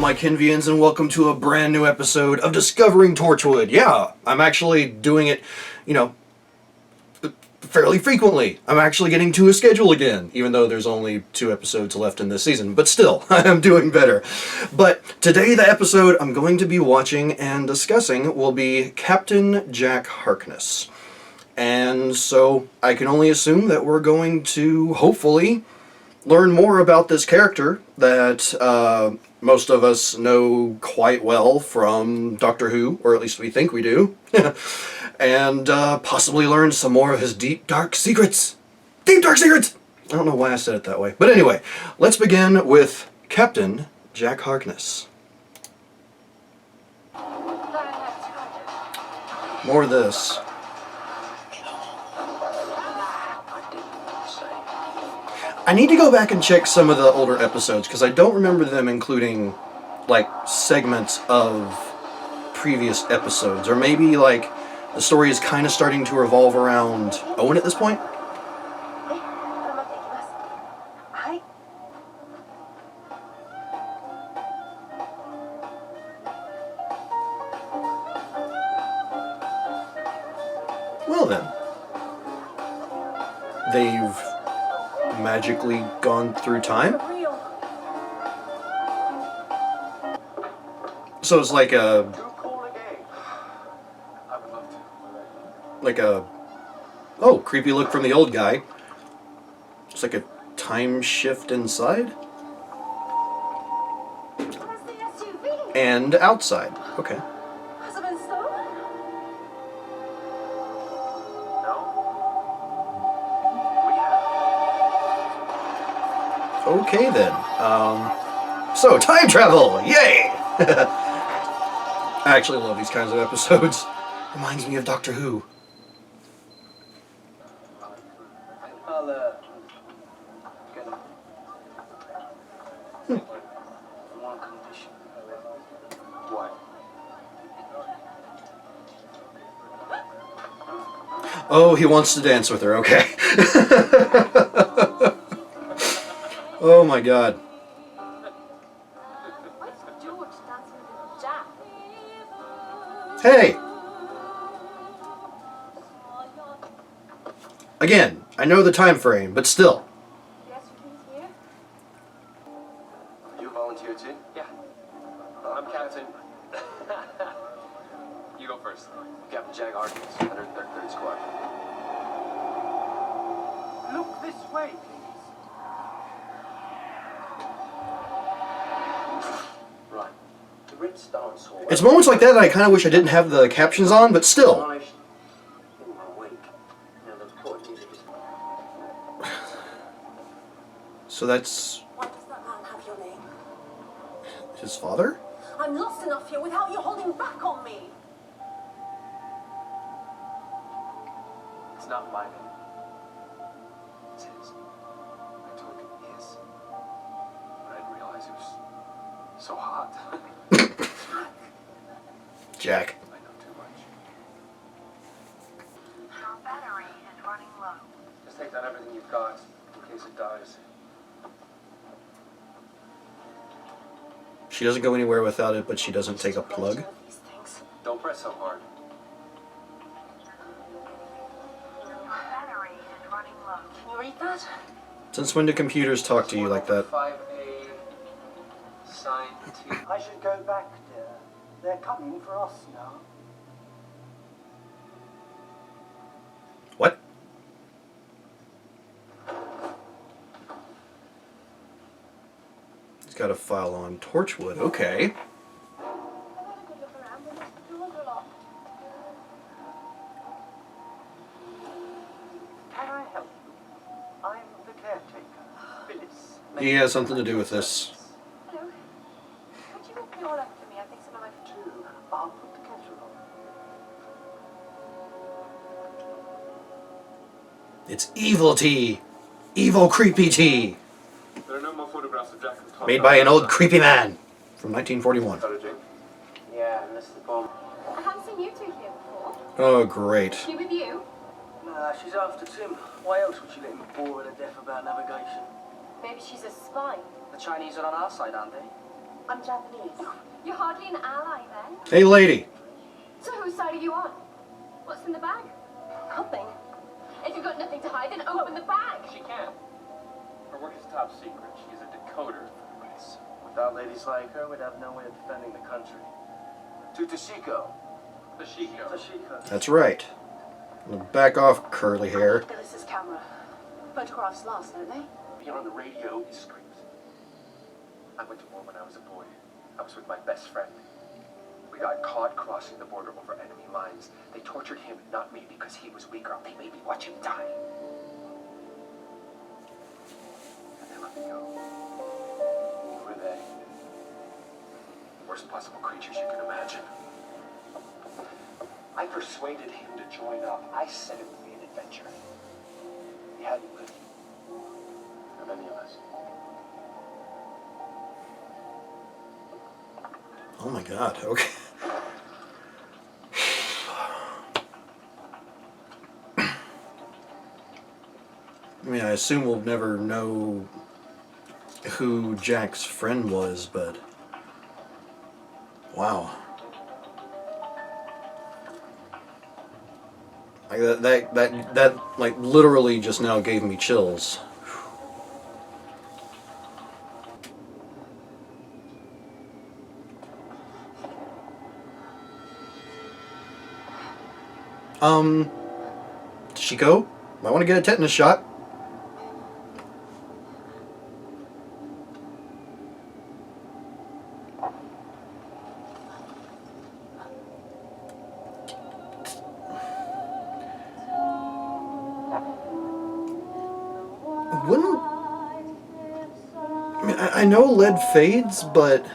my Kenvians, and welcome to a brand new episode of Discovering Torchwood. Yeah, I'm actually doing it, fairly frequently. I'm actually getting to a schedule again, even though there's only 2 episodes left in this season. But still, I'm doing better. But today, the episode I'm going to be watching and discussing will be Captain Jack Harkness. And so I can only assume that we're going to, hopefully, learn more about this character that most of us know quite well from Doctor Who, or at least we think we do, and possibly learn some more of his deep, dark secrets. Deep, dark secrets! I don't know why I said it that way. But anyway, let's begin with Captain Jack Harkness. More of this. I need to go back and check some of the older episodes, because I don't remember them including, segments of previous episodes. Or maybe, the story is kind of starting to revolve around Owen at this point? Well then. They've magically gone through time? So it's like a creepy look from the old guy. It's like a time shift inside and outside. Okay. Okay then. So time travel! Yay! I actually love these kinds of episodes. Reminds me of Doctor Who. Oh, he wants to dance with her, okay. Oh my god. Hey! Again, I know the time frame, but still. You volunteer too? Yeah. I'm Captain. You go first. Captain Jack Harkness, 133rd Squadron. Look this way, please. Right. The Red Stone Sword. It's moments like that that I kind of wish I didn't have the captions on, but still. So that's... Why does that man have your name? his father? I'm lost enough here without you holding back on me. It's not my name. It's his. I told him his. But I didn't realize it was so hot. Jack. I know too much. Your battery is running low. Just take down everything you've got in case it dies. She doesn't go anywhere without it, but she doesn't take a plug. Don't press so hard. Your battery is running low. Can you read that? Since when do computers talk to you like that? 5A sign 2. I should go back, dear. They're coming for us now. What? He's got a file on Torchwood. Okay. Can I help you? I'm the caretaker, Phyllis. He has something to do with this. Hello. Would you make me all up for me? I think some of my... I'll put the kettle on. It's evil tea. Evil creepy tea. There are no more photographs of Jack and Tom. Made by an old creepy man from 1941. Yeah, Mr. Bomb. I haven't seen you two here before. Oh, great. She with you? Nah, she's after Tim. Why else would she let him bore her to death about navigation? Maybe she's a spy. The Chinese are on our side, aren't they? I'm Japanese. You're hardly an ally then. Hey, lady. So whose side are you on? What's in the bag? Nothing. If you've got nothing to hide, then open the bag. She can. Her work is top secret. She's a decoder for the race. Without ladies like her, we'd have no way of defending the country. To Toshiko. Toshiko. That's right. Back off, curly hair. Phyllis's camera. Photographs last, don't they? Being on the radio is screams. I went to war when I was a boy. I was with my best friend. We got caught crossing the border over enemy lines. They tortured him, not me, because he was weaker. They made me watch him die. And they let me go. Who were they? The worst possible creatures you can imagine. I persuaded him to join up. I said it would be an adventure. He hadn't lived. Of any of us. Oh my god, okay. I mean, I assume we'll never know who Jack's friend was, but wow. Like that like literally just now gave me chills. Toshiko, might want to get a tetanus shot. Wouldn't... I mean, I know lead fades, but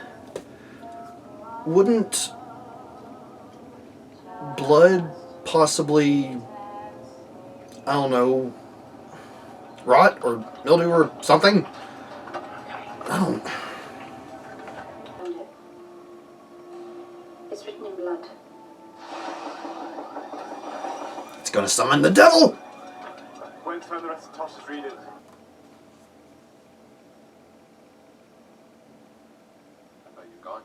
wouldn't blood possibly, I don't know, rot or mildew or something? I don't... It's written in blood. It's gonna summon the devil! Gwen, turn the rest of Tosh's readings. I thought you'd gone.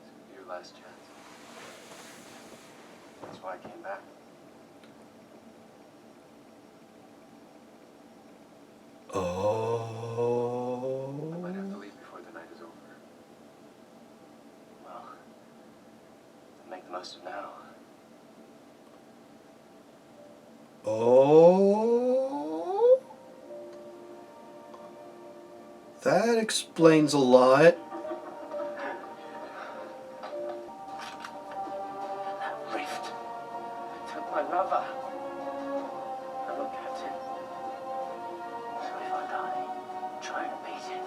This could be your last chance. That's why I came back. Oh. I might have to leave before the night is over. Well, make the most of now. Oh. That explains a lot. That rift took my lover. Hello, Captain. So if I die, try and beat it.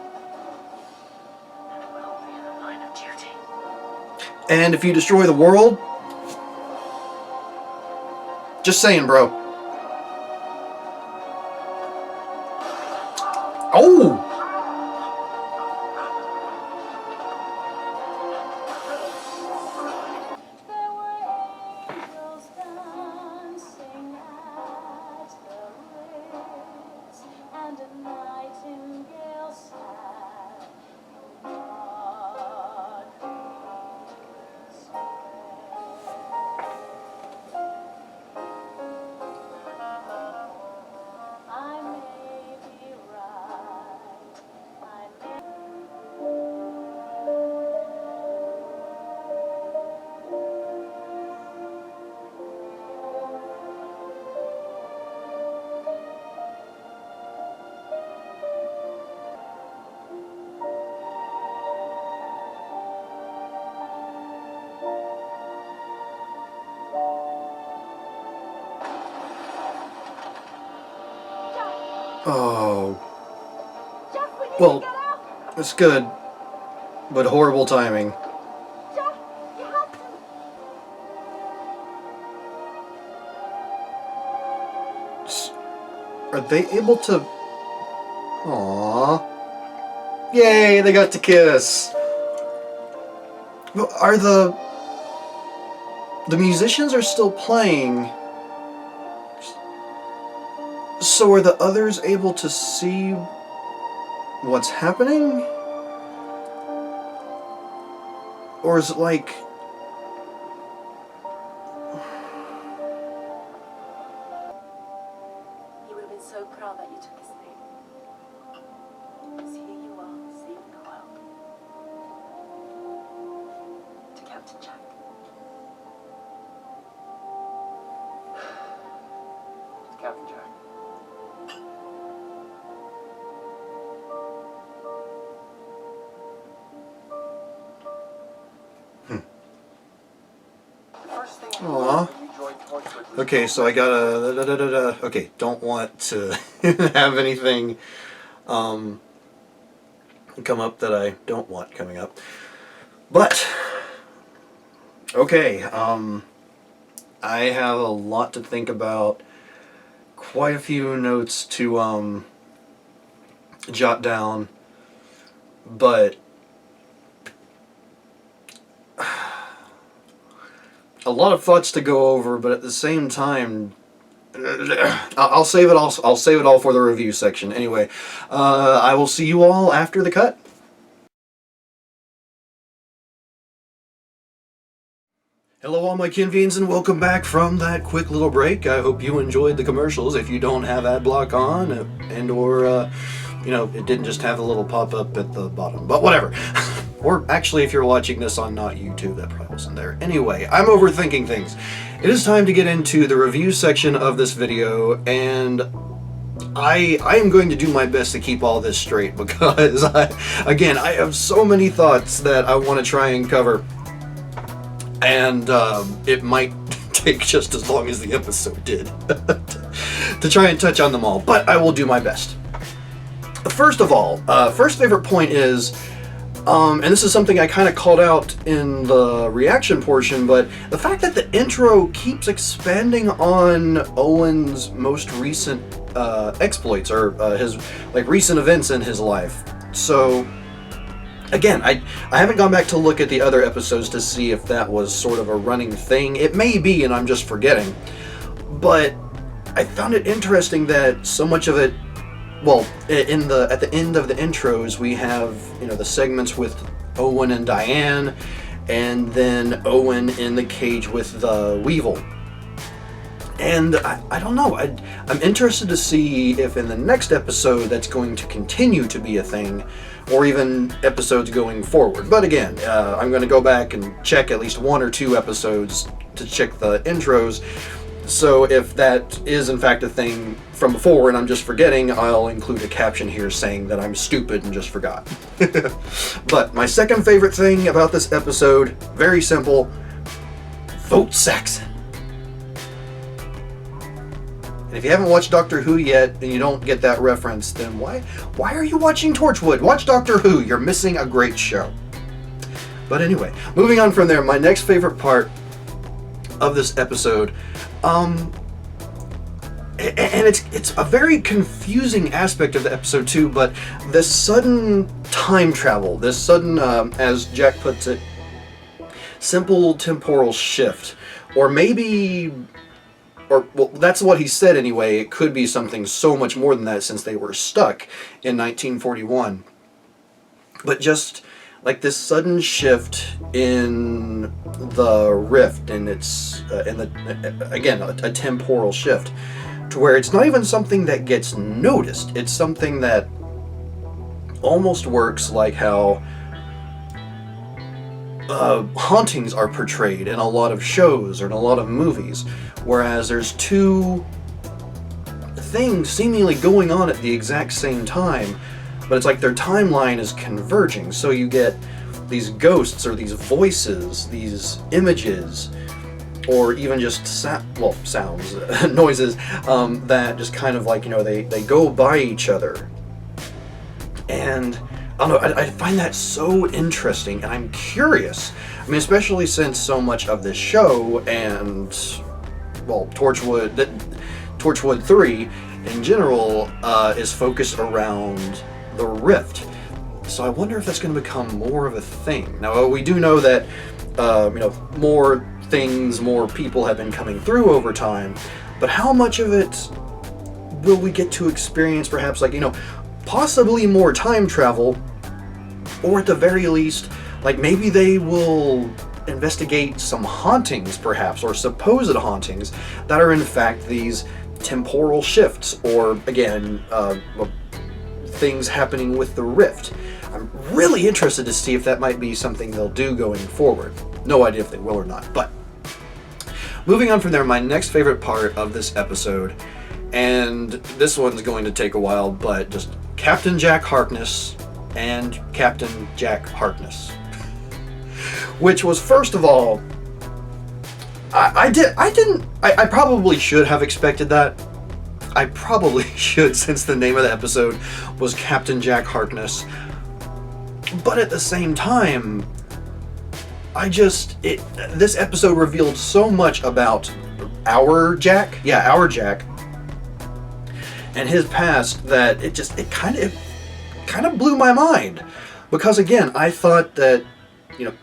And it will be in the line of duty. And if you destroy the world... Just saying, bro. Oh! There were angels dancing at the Ritz, and a nightingale sang in Marquis Square. I may be right, I may... Oh. Jeff, we need Well, to get out. it's good, but horrible timing. Jeff, you have to. Are they able to... Aww. Yay, they got to kiss. Well, are the musicians are still playing. So are the others able to see what's happening? Or is it like... He would have been so proud that you took his name. Because here you are, saving the world. To Captain Jack. Captain Jack. The first thing you Aw. did when you joined Torchwood was Okay, so I gotta... Okay, don't want to have anything come up that I don't want coming up. But, okay, I have a lot to think about, quite a few notes to jot down, but a lot of thoughts to go over, but at the same time, I'll save it all. I'll save it all for the review section. Anyway, I will see you all after the cut. Hello all my kinfiends and welcome back from that quick little break. I hope you enjoyed the commercials. If you don't have ad block on and or you know, it didn't just have a little pop-up at the bottom, but whatever. Or actually, if you're watching this on not YouTube, that probably wasn't there. Anyway, I'm overthinking things. It is time to get into the review section of this video, and I am going to do my best to keep all this straight because, I have so many thoughts that I want to try and cover, and it might take just as long as the episode did to try and touch on them all, but I will do my best. First of all, first favorite point is, and this is something I kind of called out in the reaction portion, but the fact that the intro keeps expanding on Owen's most recent exploits, or his recent events in his life. So, again, I haven't gone back to look at the other episodes to see if that was sort of a running thing. It may be, and I'm just forgetting. But I found it interesting that so much of it, well, at the end of the intros, we have, you know, the segments with Owen and Diane, and then Owen in the cage with the Weevil. And I don't know, I'm interested to see if in the next episode that's going to continue to be a thing, or even episodes going forward. But again, I'm going to go back and check at least 1 or 2 episodes to check the intros. So if that is in fact a thing from before and I'm just forgetting, I'll include a caption here saying that I'm stupid and just forgot. But my second favorite thing about this episode, very simple, vote Saxon. And if you haven't watched Doctor Who yet and you don't get that reference, then why are you watching Torchwood? Watch Doctor Who, you're missing a great show. But anyway, moving on from there, my next favorite part of this episode, and it's a very confusing aspect of the episode too, but this sudden time travel, this sudden, as Jack puts it, simple temporal shift, or maybe, or well, that's what he said anyway, it could be something so much more than that since they were stuck in 1941. But just like this sudden shift in the rift, and it's again a temporal shift, to where it's not even something that gets noticed. It's something that almost works like how hauntings are portrayed in a lot of shows or in a lot of movies, whereas there's two things seemingly going on at the exact same time, but it's like their timeline is converging, so you get these ghosts or these voices, these images, or even just sounds, noises, that just kind of like, you know, they go by each other. And I don't know, I find that so interesting, and I'm curious. I mean, especially since so much of this show and, well, Torchwood 3 in general is focused around the rift. So I wonder if that's going to become more of a thing. Now, we do know that, you know, more things, more people have been coming through over time, but how much of it will we get to experience perhaps, like, possibly more time travel, or at the very least, like, maybe they will investigate some hauntings, perhaps, or supposed hauntings that are in fact these temporal shifts, or again, things happening with the rift. I'm really interested to see if that might be something they'll do going forward. No idea if they will or not, but moving on from there, my next favorite part of this episode, and this one's going to take a while, but just Captain Jack Harkness and Captain Jack Harkness. Which was, first of all, I probably should have expected that. I probably should, since the name of the episode was Captain Jack Harkness. But at the same time, this episode revealed so much about our Jack, and his past, that it kind of blew my mind. Because again, I thought that,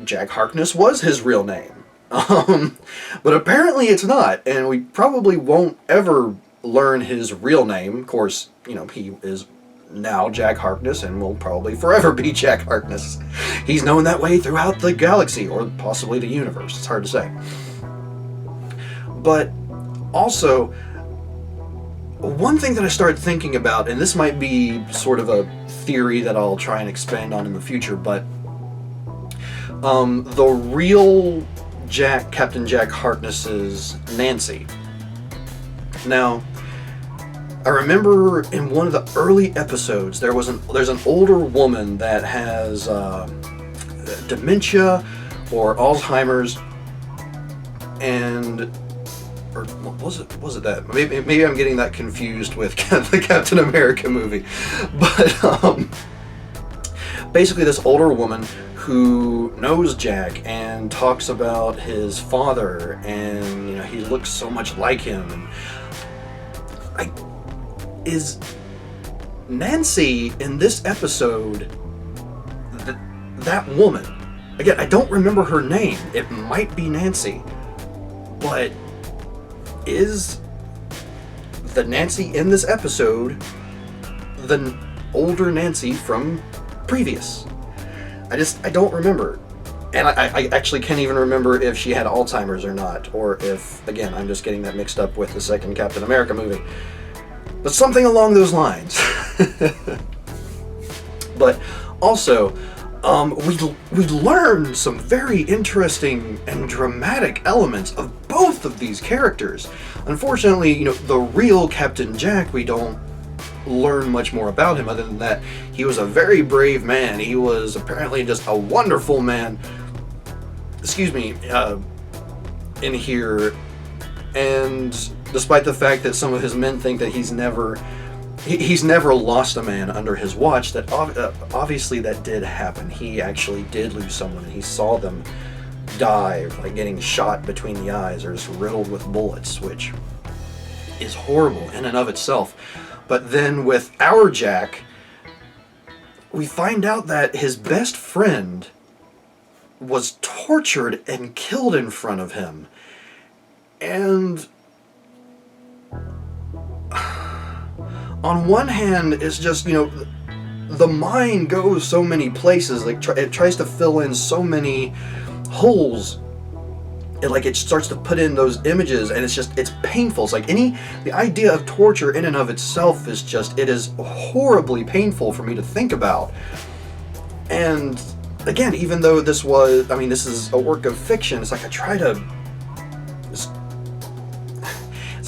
Jack Harkness was his real name. But apparently it's not, and we probably won't ever learn his real name. Of course, he is now Jack Harkness and will probably forever be Jack Harkness. He's known that way throughout the galaxy, or possibly the universe. It's hard to say. But also, one thing that I started thinking about, and this might be sort of a theory that I'll try and expand on in the future, but the real Captain Jack Harkness is Nancy. Now, I remember in one of the early episodes, there's an older woman that has dementia or Alzheimer's, or was it that? Maybe I'm getting that confused with the Captain America movie, but basically this older woman who knows Jack and talks about his father, and he looks so much like him, and is Nancy in this episode that woman? Again, I don't remember her name. It might be Nancy, but is the Nancy in this episode the older Nancy from previous? I don't remember. And I actually can't even remember if she had Alzheimer's or not, or if, again, I'm just getting that mixed up with the second Captain America movie. But something along those lines. But also, we learned some very interesting and dramatic elements of both of these characters. Unfortunately, the real Captain Jack, we don't learn much more about him other than that he was a very brave man. He was apparently just a wonderful man. In here, and despite the fact that some of his men think that he's never lost a man under his watch, that obviously that did happen. He actually did lose someone. He saw them die, like getting shot between the eyes or just riddled with bullets, which is horrible in and of itself. But then with our Jack, we find out that his best friend was tortured and killed in front of him. And on one hand, it's just, the mind goes so many places. Like, it tries to fill in so many holes. It starts to put in those images, and it's painful. It's like the idea of torture in and of itself is it is horribly painful for me to think about. And again, even though this is a work of fiction, it's like I try to, it's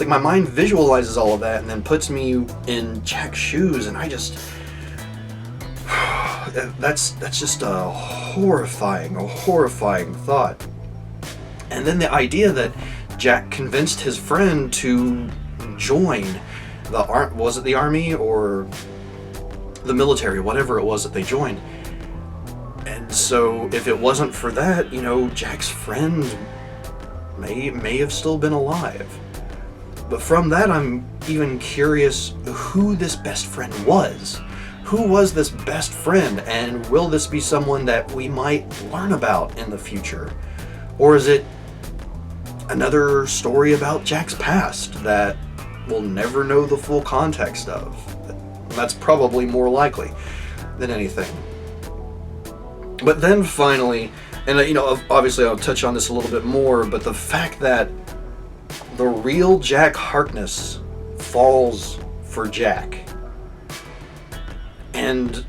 like my mind visualizes all of that and then puts me in Jack's shoes, and that's just a horrifying thought. And then the idea that Jack convinced his friend to join was it the army or the military, whatever it was that they joined. And so if it wasn't for that, Jack's friend may have still been alive. But from that, I'm even curious who this best friend was. Who was this best friend, and will this be someone that we might learn about in the future? Or is it another story about Jack's past that we'll never know the full context of. That's probably more likely than anything. But then finally, and obviously I'll touch on this a little bit more, but the fact that the real Jack Harkness falls for Jack, and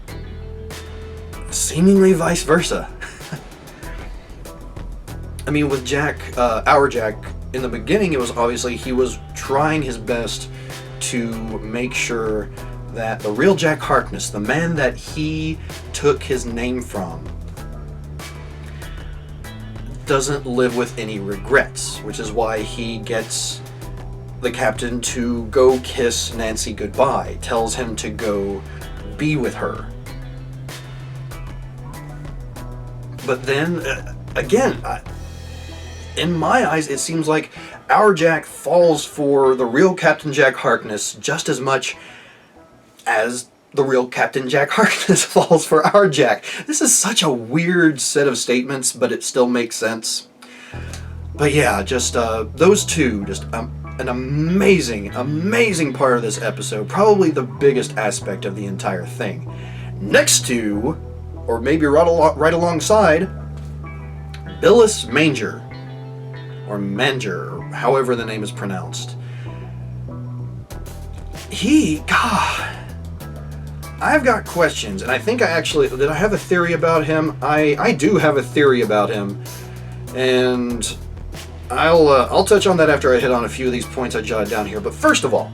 seemingly vice versa. I mean, with Jack, our Jack, in the beginning, it was obviously he was trying his best to make sure that the real Jack Harkness, the man that he took his name from, doesn't live with any regrets, which is why he gets the captain to go kiss Nancy goodbye, tells him to go be with her. But then, again, in my eyes, it seems like our Jack falls for the real Captain Jack Harkness just as much as the real Captain Jack Harkness falls for our Jack. This is such a weird set of statements, but it still makes sense. But yeah, just those two, just an amazing, amazing part of this episode. Probably the biggest aspect of the entire thing. Next to, or maybe right alongside, Billis Manger, or Manger, or however the name is pronounced. I've got questions, and I think did I have a theory about him? I do have a theory about him, and I'll touch on that after I hit on a few of these points I jotted down here. But first of all,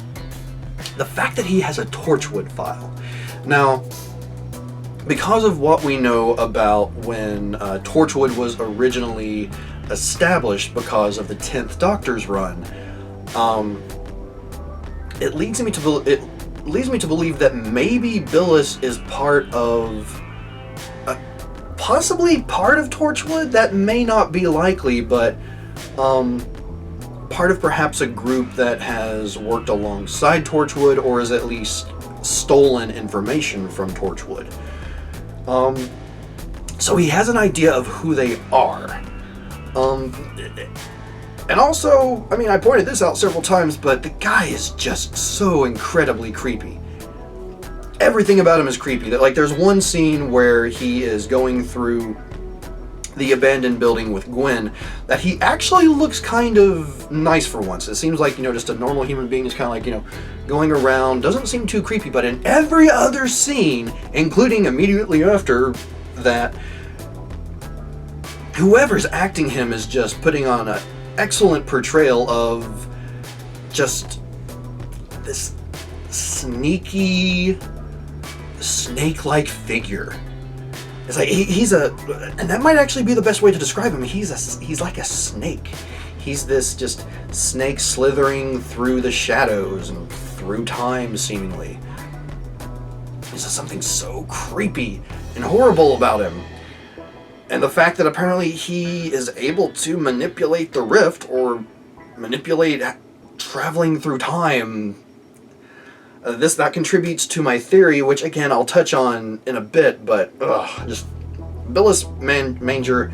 the fact that he has a Torchwood file. Now, because of what we know about when Torchwood was originally established because of the 10th Doctor's run, it leads me to believe that maybe Billis is part of, possibly part of Torchwood. That may not be likely, but part of perhaps a group that has worked alongside Torchwood, or has at least stolen information from Torchwood. So he has an idea of who they are. And also, I mean, I pointed this out several times, but the guy is just so incredibly creepy. Everything about him is creepy. Like, there's one scene where he is going through the abandoned building with Gwen that he actually looks kind of nice for once. It seems like, just a normal human being is kind of like, going around, doesn't seem too creepy, but in every other scene, including immediately after that, whoever's acting him is just putting on an excellent portrayal of just this sneaky, snake-like figure. It's like and that might actually be the best way to describe him. He's like a snake. He's this just snake slithering through the shadows and through time, seemingly. There's something so creepy and horrible about him. And the fact that apparently he is able to manipulate the rift, or manipulate traveling through time, that contributes to my theory, which again I'll touch on in a bit, but just Billis Manger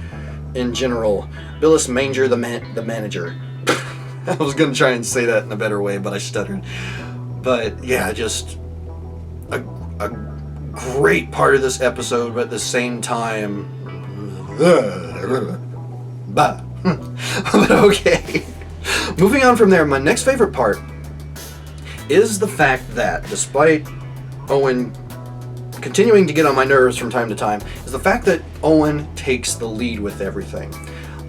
in general. Billis Manger, the manager. I was going to try and say that in a better way, but I stuttered. But yeah, just a great part of this episode, but at the same time, but okay. Moving on from there, my next favorite part is the fact that, despite Owen continuing to get on my nerves from time to time, is the fact that Owen takes the lead with everything.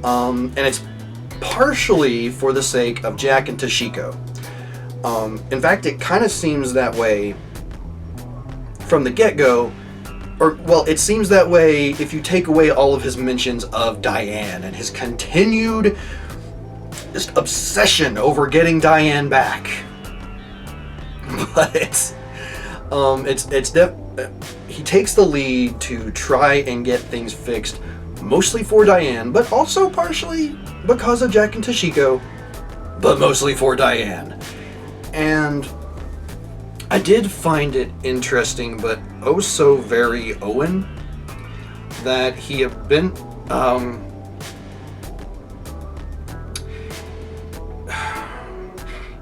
And it's partially for the sake of Jack and Toshiko. In fact, it kind of seems that way from the get-go, it seems that way if you take away all of his mentions of Diane and his continued just obsession over getting Diane back. But he takes the lead to try and get things fixed, mostly for Diane, but also partially because of Jack and Toshiko, but mostly for Diane. And I did find it interesting, but oh so very Owen, that he had been,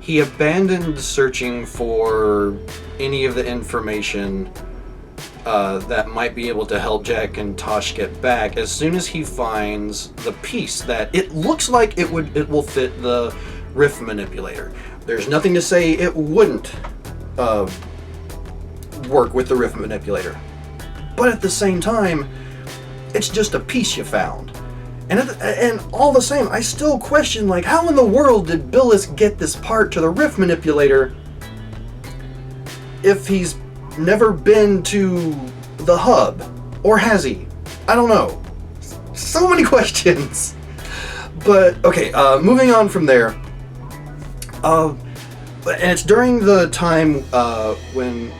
he abandoned searching for any of the information that might be able to help Jack and Tosh get back as soon as he finds the piece that it looks like it will fit the rift manipulator. There's nothing to say it wouldn't work with the rift manipulator, but at the same time, it's just a piece you found. And all the same, I still question, like, how in the world did Billis get this part to the rift manipulator if he's never been to the hub? Or has he? I don't know. So many questions. But, okay, moving on from there. And it's during the time when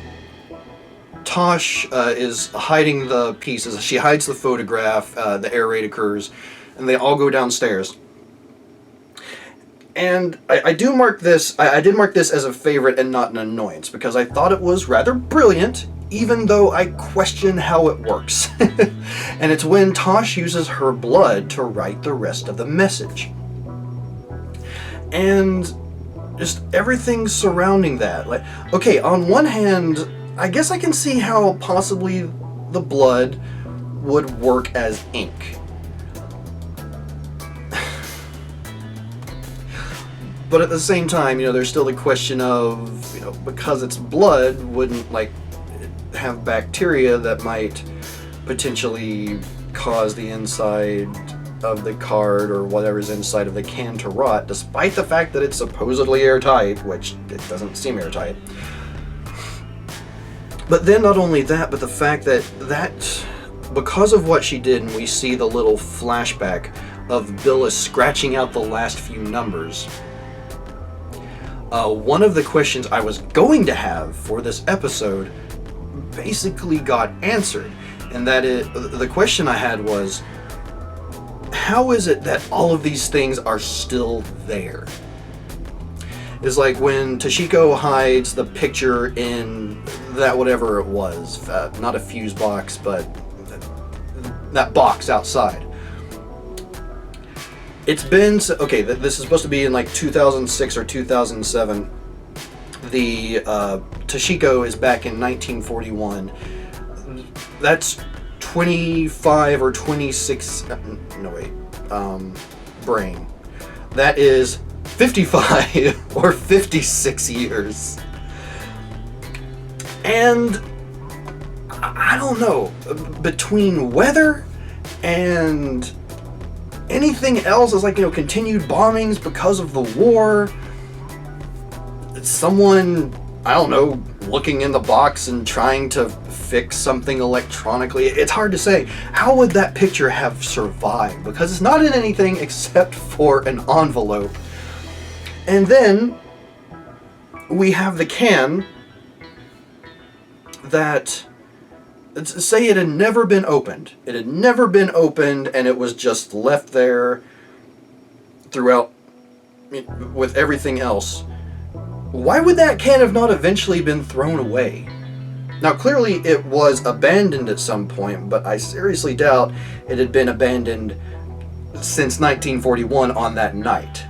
Tosh is hiding the pieces. She hides the photograph, the air raid occurs, and they all go downstairs. And I did mark this as a favorite and not an annoyance, because I thought it was rather brilliant, even though I question how it works. And it's when Tosh uses her blood to write the rest of the message. And just everything surrounding that. Like, okay, on one hand, I guess I can see how possibly the blood would work as ink. But at the same time, there's still the question of, because it's blood, wouldn't, like, have bacteria that might potentially cause the inside of the card or whatever's inside of the can to rot, despite the fact that it's supposedly airtight, which it doesn't seem airtight. But then not only that, but the fact that because of what she did, and we see the little flashback of Billis scratching out the last few numbers, one of the questions I was going to have for this episode basically got answered. And the question I had was, how is it that all of these things are still there? It's like when Toshiko hides the picture in that whatever it was, not a fuse box, but that box outside. It's been, okay, this is supposed to be in like 2006 or 2007. The Toshiko is back in 1941. That's 25 or 26, brain. That is 55 or 56 years. And I don't know, between weather and anything else is like, continued bombings because of the war. Someone, I don't know, looking in the box and trying to fix something electronically. It's hard to say. How would that picture have survived? Because it's not in anything except for an envelope. And then we have the can that, say it had never been opened. It had never been opened, and it was just left there throughout with everything else. Why would that can have not eventually been thrown away? Now, clearly it was abandoned at some point, but I seriously doubt it had been abandoned since 1941 on that night.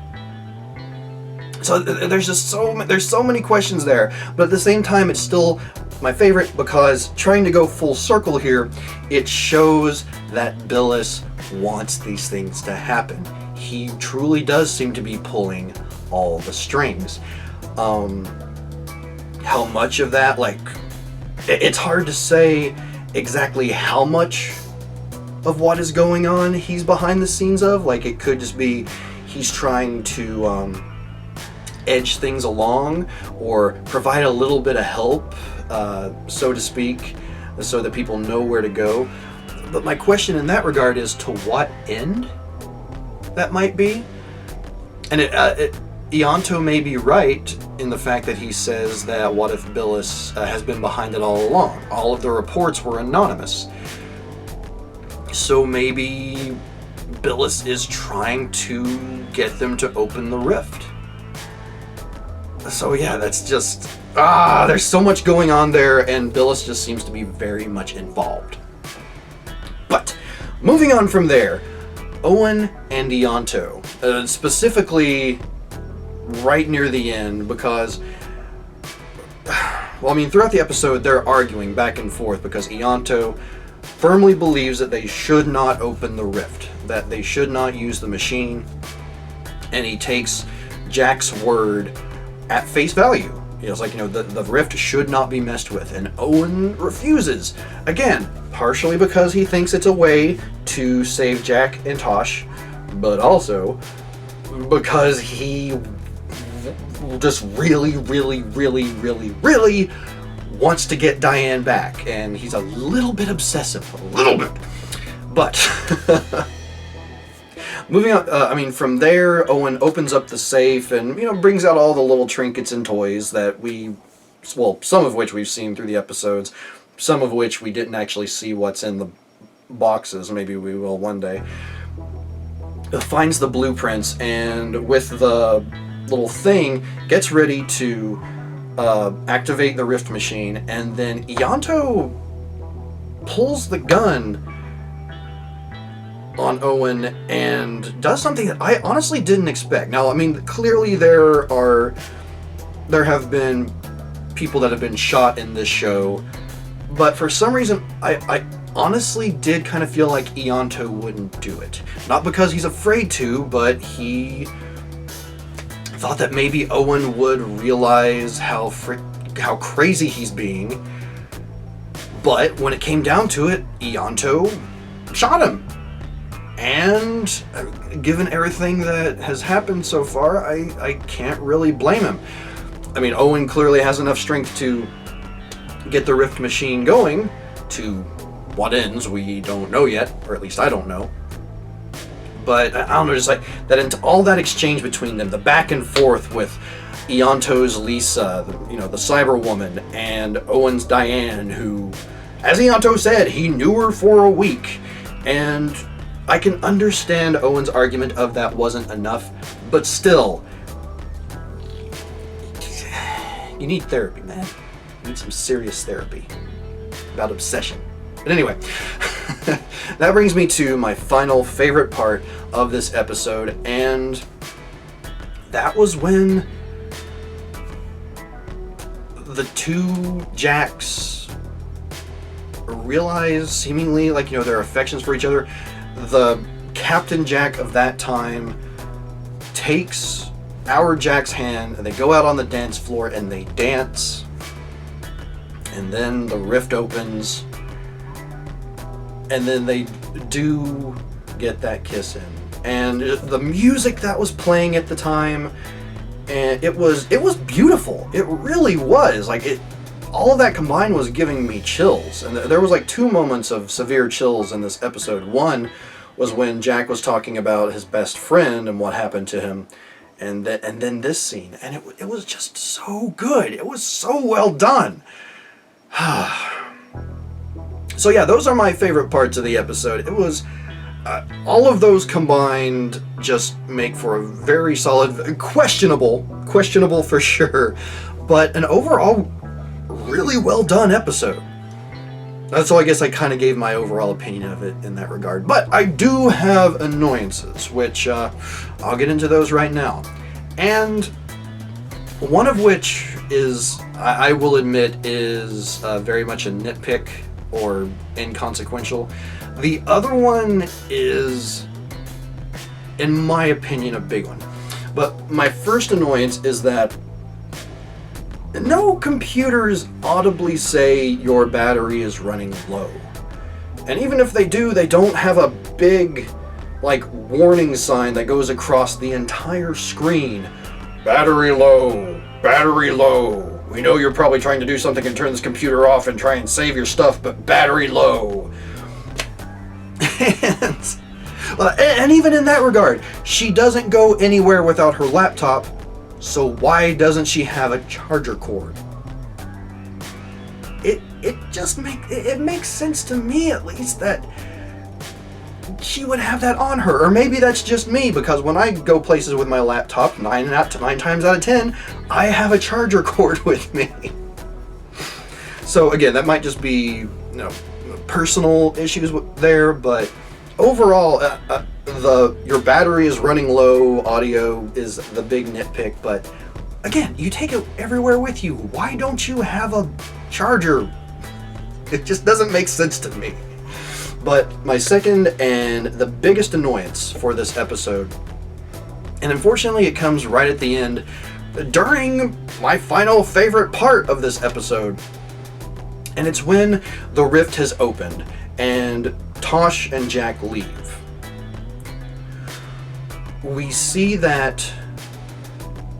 So there's so many questions there, but at the same time, it's still my favorite because, trying to go full circle here, it shows that Billis wants these things to happen. He truly does seem to be pulling all the strings. How much of that, it's hard to say exactly how much of what is going on he's behind the scenes of. It could just be he's trying to edge things along or provide a little bit of help, so to speak, so that people know where to go. But my question in that regard is, to what end that might be? And Ianto may be right in the fact that he says that what if Billis has been behind it all along? All of the reports were anonymous. So maybe Billis is trying to get them to open the rift. So yeah, that's just, there's so much going on there, and Billis just seems to be very much involved. But, moving on from there, Owen and Ianto, specifically right near the end because, well, I mean, throughout the episode, they're arguing back and forth because Ianto firmly believes that they should not open the rift, that they should not use the machine, and he takes Jack's word at face value. You know, it's like, you know, the rift should not be messed with, and Owen refuses. Again, partially because he thinks it's a way to save Jack and Tosh, but also because he just really wants to get Diane back, and he's a little bit obsessive, a little bit. But moving on, I mean, from there, Owen opens up the safe and, you know, brings out all the little trinkets and toys that some of which we've seen through the episodes, some of which we didn't actually see what's in the boxes. Maybe we will one day. Finds the blueprints, and with the little thing, gets ready to activate the rift machine, and then Ianto pulls the gun on Owen and does something that I honestly didn't expect. Now, I mean, clearly there have been people that have been shot in this show, but for some reason I honestly did kind of feel like Ianto wouldn't do it. Not because he's afraid to, but he thought that maybe Owen would realize how crazy he's being. But when it came down to it, Ianto shot him. And given everything that has happened so far, I can't really blame him. I mean, Owen clearly has enough strength to get the rift machine going. To what ends, we don't know yet, or at least I don't know. But I don't know, just like that, into all that exchange between them, the back and forth with Ianto's Lisa, the cyber woman, and Owen's Diane, who, as Ianto said, he knew her for a week. And I can understand Owen's argument of that wasn't enough, but still, you need therapy, man. You need some serious therapy about obsession. But anyway, that brings me to my final favorite part of this episode, and that was when the two Jacks realize, seemingly, like, their affections for each other. The Captain Jack of that time takes our Jack's hand, and they go out on the dance floor and they dance, and then the rift opens, and then they do get that kiss in. And the music that was playing at the time, and it was beautiful. It really was. Like, all of that combined was giving me chills. And there was like two moments of severe chills in this episode. One was when Jack was talking about his best friend and what happened to him, and then this scene, and it was just so good. It was so well done. So yeah, those are my favorite parts of the episode. It was all of those combined just make for a very solid, questionable for sure, but an overall really well done episode. So I guess I kind of gave my overall opinion of it in that regard. But I do have annoyances, which I'll get into those right now. And one of which is, I will admit, is very much a nitpick or inconsequential. The other one is, in my opinion, a big one. But my first annoyance is that no computers audibly say your battery is running low. And even if they do, they don't have a big, warning sign that goes across the entire screen. Battery low, battery low. We know you're probably trying to do something and turn this computer off and try and save your stuff, but battery low. And even in that regard, she doesn't go anywhere without her laptop. So why doesn't she have a charger cord? It makes sense to me, at least, that she would have that on her. Or maybe that's just me, because when I go places with my laptop, 9 times out of 10, I have a charger cord with me. So again, that might just be personal issues there, but overall, your battery is running low, audio is the big nitpick, but again, you take it everywhere with you. Why don't you have a charger? It just doesn't make sense to me. But my second and the biggest annoyance for this episode, and unfortunately it comes right at the end, during my final favorite part of this episode, and it's when the rift has opened and Tosh and Jack leave. We see that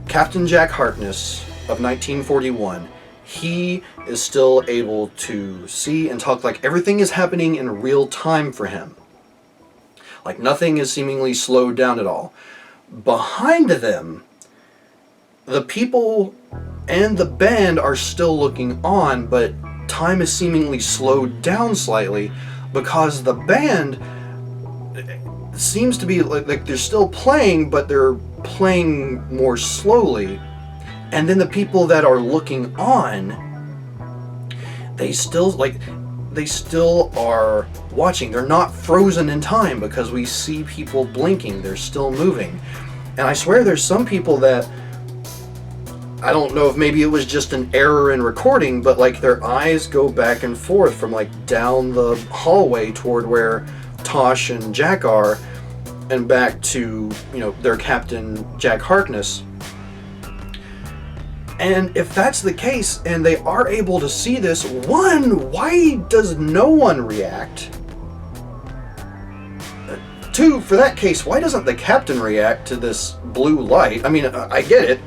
Captain Jack Harkness of 1941, he is still able to see and talk like everything is happening in real time for him. Like nothing is seemingly slowed down at all. Behind them, the people and the band are still looking on, but time is seemingly slowed down slightly because the band seems to be like they're still playing, but they're playing more slowly. And then the people that are looking on, they still are watching. They're not frozen in time because we see people blinking. They're still moving. And I swear there's some people that, I don't know if maybe it was just an error in recording, but like their eyes go back and forth from like down the hallway toward where Tosh and Jack are and back to, their Captain Jack Harkness. And if that's the case, and they are able to see this, one, why does no one react? Two, for that case, why doesn't the captain react to this blue light? I mean, I get it.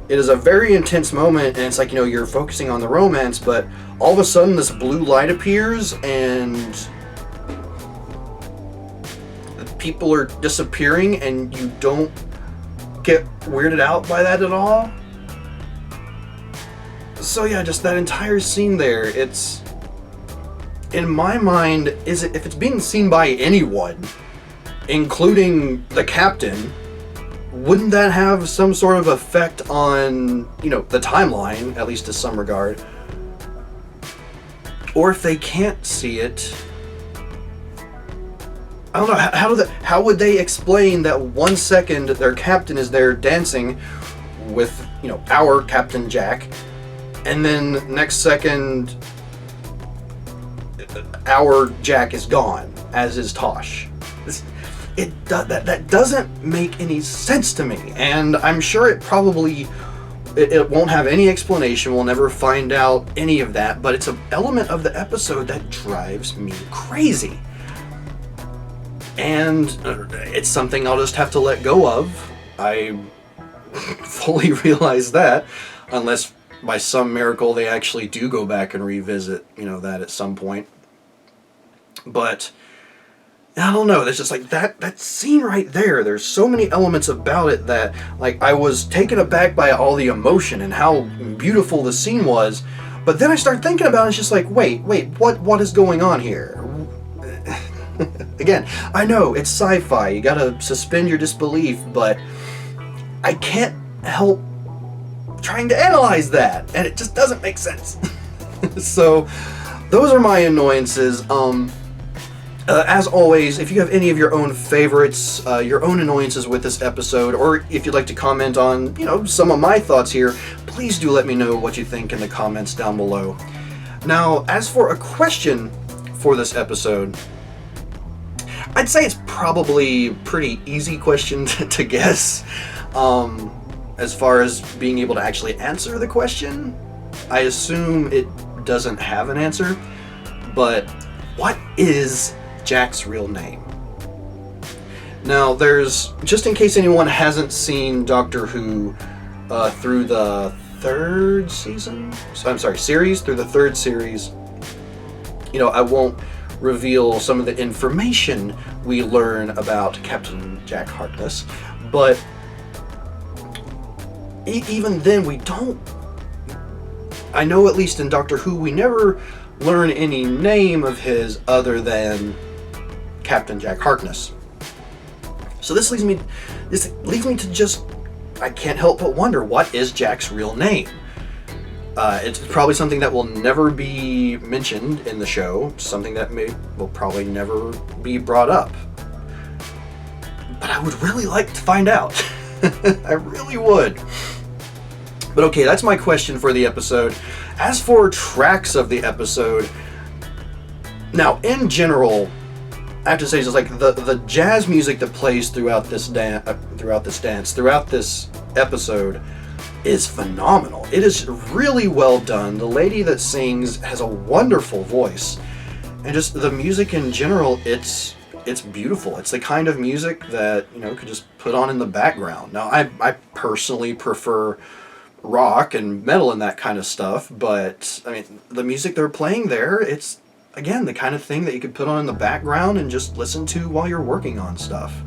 It is a very intense moment, and it's like, you're focusing on the romance, but all of a sudden this blue light appears, and people are disappearing, and you don't get weirded out by that at all. So yeah, just that entire scene there, it's, in my mind, if it's being seen by anyone, including the captain, wouldn't that have some sort of effect on, the timeline, at least to some regard? Or if they can't see it, I don't know, how would they explain that 1 second their captain is there dancing with, our Captain Jack, and then next second our Jack is gone, as is Tosh? That doesn't make any sense to me, and I'm sure it won't have any explanation. We'll never find out any of that, but it's an element of the episode that drives me crazy. And it's something I'll just have to let go of. I fully realize that, unless by some miracle they actually do go back and revisit, that at some point. But I don't know, there's just like that scene right there. There's so many elements about it that, like, I was taken aback by all the emotion and how beautiful the scene was. But then I start thinking about it, it's just like, wait, what is going on here? Again, I know it's sci-fi, you gotta suspend your disbelief, but I can't help trying to analyze that, and it just doesn't make sense. So, those are my annoyances. As always, if you have any of your own favorites, your own annoyances with this episode, or if you'd like to comment on, some of my thoughts here, please do let me know what you think in the comments down below. Now, as for a question for this episode, I'd say it's probably a pretty easy question to guess. As far as being able to actually answer the question, I assume it doesn't have an answer, but what is Jack's real name? Now, just in case anyone hasn't seen Doctor Who through the third season, series, through the third series, I won't reveal some of the information we learn about Captain Jack Harkness, but even then I know at least in Doctor Who, we never learn any name of his other than Captain Jack Harkness. So this leads me to just, I can't help but wonder, what is Jack's real name? It's probably something that will never be mentioned in the show, something that will probably never be brought up. I would really like to find out. I really would. But okay, that's my question for the episode. As for tracks of the episode, now in general, I have to say, just like the jazz music that plays throughout this episode is phenomenal. It is really well done. The lady that sings has a wonderful voice, and just the music in general, it's beautiful. It's the kind of music that, you know, could just put on in the background. Now, I personally prefer rock and metal and that kind of stuff, but I mean, the music they're playing there, it's again the kind of thing that you could put on in the background and just listen to while you're working on stuff.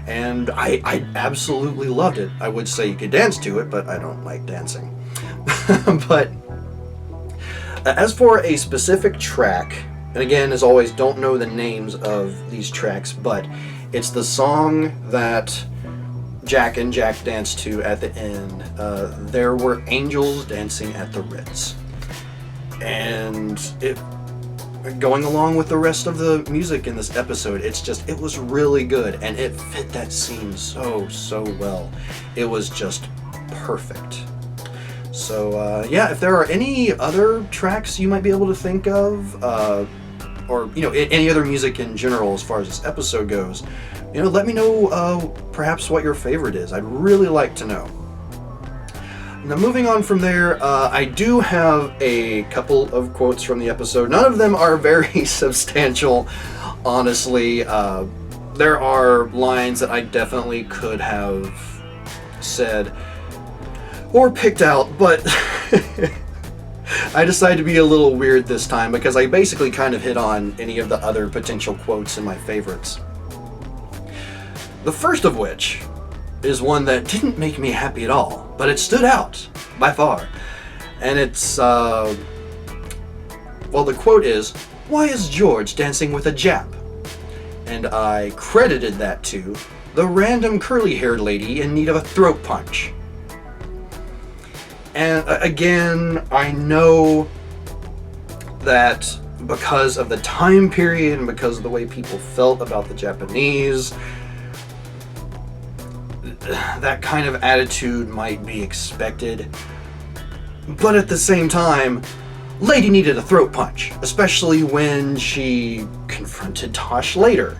And I absolutely loved it. I would say you could dance to it, but I don't like dancing. But as for a specific track, and again, as always, don't know the names of these tracks, but it's the song that Jack and Jack danced to at the end. There Were Angels Dancing at the Ritz. And going along with the rest of the music in this episode, it was really good, and it fit that scene so well. It was just perfect. So yeah, if there are any other tracks you might be able to think of, or you know, any other music in general as far as this episode goes, you know, let me know perhaps what your favorite is. I'd really like to know. Now, moving on from there, I do have a couple of quotes from the episode. None of them are very substantial, honestly. There are lines that I definitely could have said or picked out, but I decided to be a little weird this time because I basically kind of hit on any of the other potential quotes in my favorites. The first of which is one that didn't make me happy at all, but it stood out by far. And it's, well, the quote is, "Why is George dancing with a Jap?" And I credited that to the random curly-haired lady in need of a throat punch. And again, I know that because of the time period and because of the way people felt about the Japanese, that kind of attitude might be expected. But at the same time, lady needed a throat punch, especially when she confronted Tosh later.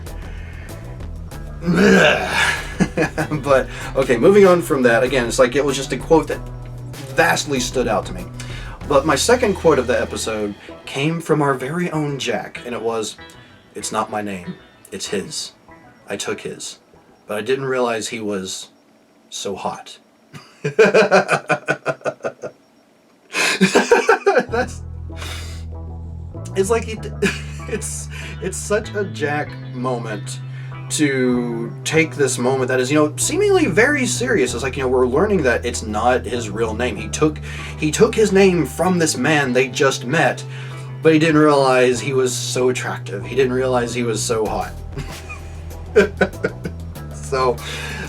But okay, moving on from that, again, it's like it was just a quote that vastly stood out to me. But my second quote of the episode came from our very own Jack, and it was, "It's not my name, it's his. I took his, but I didn't realize he was so hot." It's such a Jack moment to take this moment that is, you know, seemingly very serious. It's like, you know, we're learning that it's not his real name. He took his name from this man they just met, but he didn't realize he was so attractive. He didn't realize he was so hot. So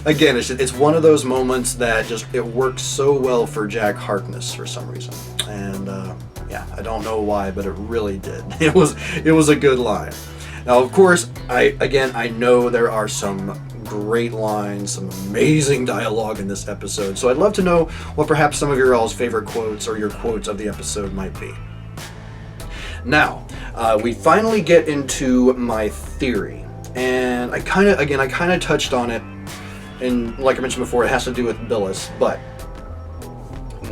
again, it's one of those moments that just, it works so well for Jack Harkness for some reason. And yeah, I don't know why, but it really did. It was a good line. Now, of course, I know there are some great lines, some amazing dialogue in this episode, so I'd love to know what perhaps some of your all's favorite quotes or your quotes of the episode might be. Now, we finally get into my theory, and I kind of touched on it, and like I mentioned before, it has to do with Billis, but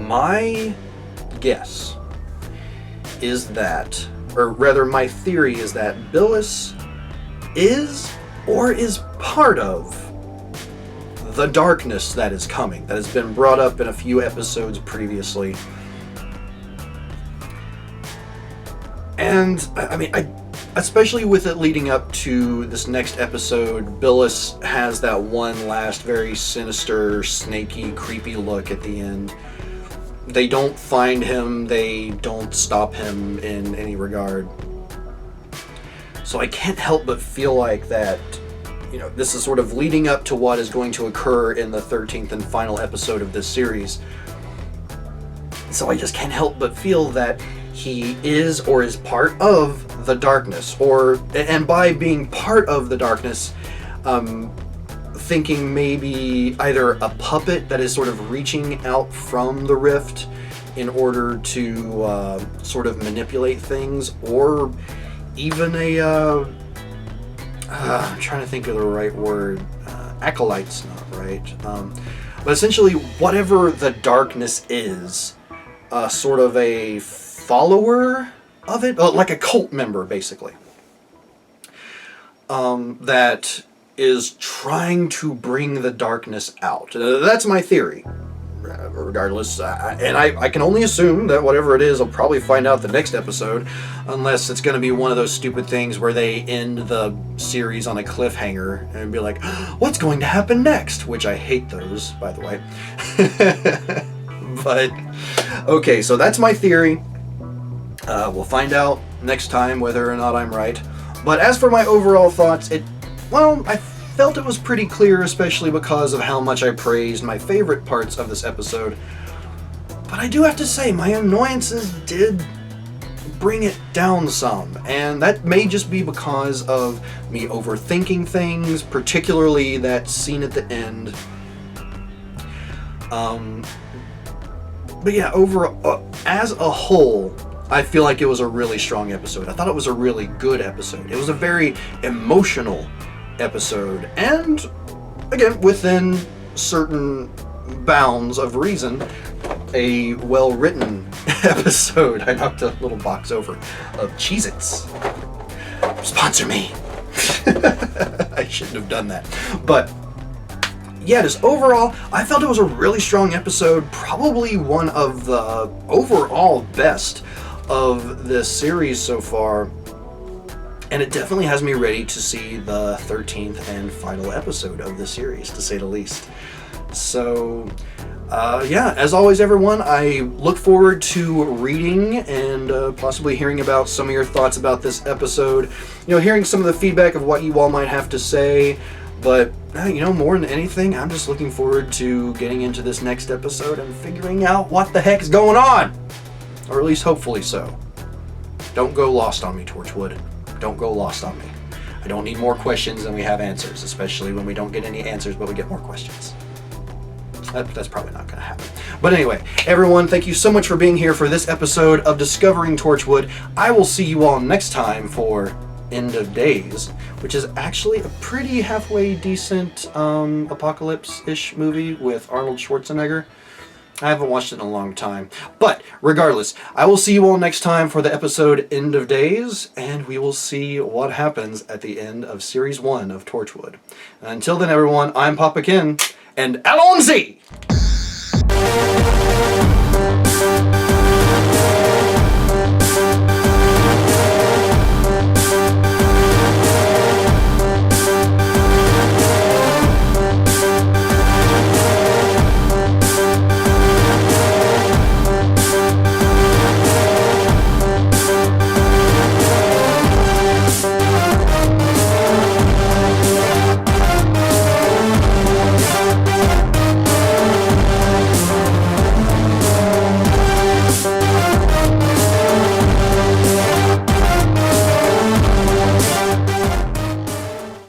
my guess is that, or rather my theory is that Billis is or is part of the darkness that is coming, that has been brought up in a few episodes previously. And I mean, especially with it leading up to this next episode, Billis has that one last very sinister, snaky, creepy look at the end. They don't find him, they don't stop him in any regard. So I can't help but feel like that, you know, this is sort of leading up to what is going to occur in the 13th and final episode of this series. So I just can't help but feel that he is or is part of the darkness, and by being part of the darkness, thinking maybe either a puppet that is sort of reaching out from the rift in order to sort of manipulate things, or even a I'm trying to think of the right word. Acolyte's not right. But essentially, whatever the darkness is, sort of a follower of it, like a cult member, basically, that is trying to bring the darkness out. That's my theory. Regardless, and I can only assume that whatever it is, I'll probably find out the next episode, unless it's going to be one of those stupid things where they end the series on a cliffhanger and be like, what's going to happen next? Which I hate those, by the way. But, okay, so that's my theory. We'll find out next time whether or not I'm right. But as for my overall thoughts, I felt it was pretty clear, especially because of how much I praised my favorite parts of this episode. But I do have to say, my annoyances did bring it down some, and that may just be because of me overthinking things, particularly that scene at the end. But yeah, overall, as a whole, I feel like it was a really strong episode. I thought it was a really good episode. It was a very emotional episode, and again, within certain bounds of reason, a well-written episode. I knocked a little box over of Cheez-Its. Sponsor me. I shouldn't have done that. But yeah, just overall, I felt it was a really strong episode, probably one of the overall best of this series so far. And it definitely has me ready to see the 13th and final episode of the series, to say the least. So, yeah, as always, everyone, I look forward to reading and possibly hearing about some of your thoughts about this episode. You know, hearing some of the feedback of what you all might have to say. But, you know, more than anything, I'm just looking forward to getting into this next episode and figuring out what the heck's going on. Or at least hopefully so. Don't go lost on me, Torchwood. Don't go lost on me. I don't need more questions than we have answers, especially when we don't get any answers, but we get more questions. That's probably not going to happen. But anyway, everyone, thank you so much for being here for this episode of Discovering Torchwood. I will see you all next time for End of Days, which is actually a pretty halfway decent apocalypse-ish movie with Arnold Schwarzenegger. I haven't watched it in a long time. But regardless, I will see you all next time for the episode End of Days, and we will see what happens at the end of Series 1 of Torchwood. Until then, everyone, I'm Papa Ken, and Allons-y!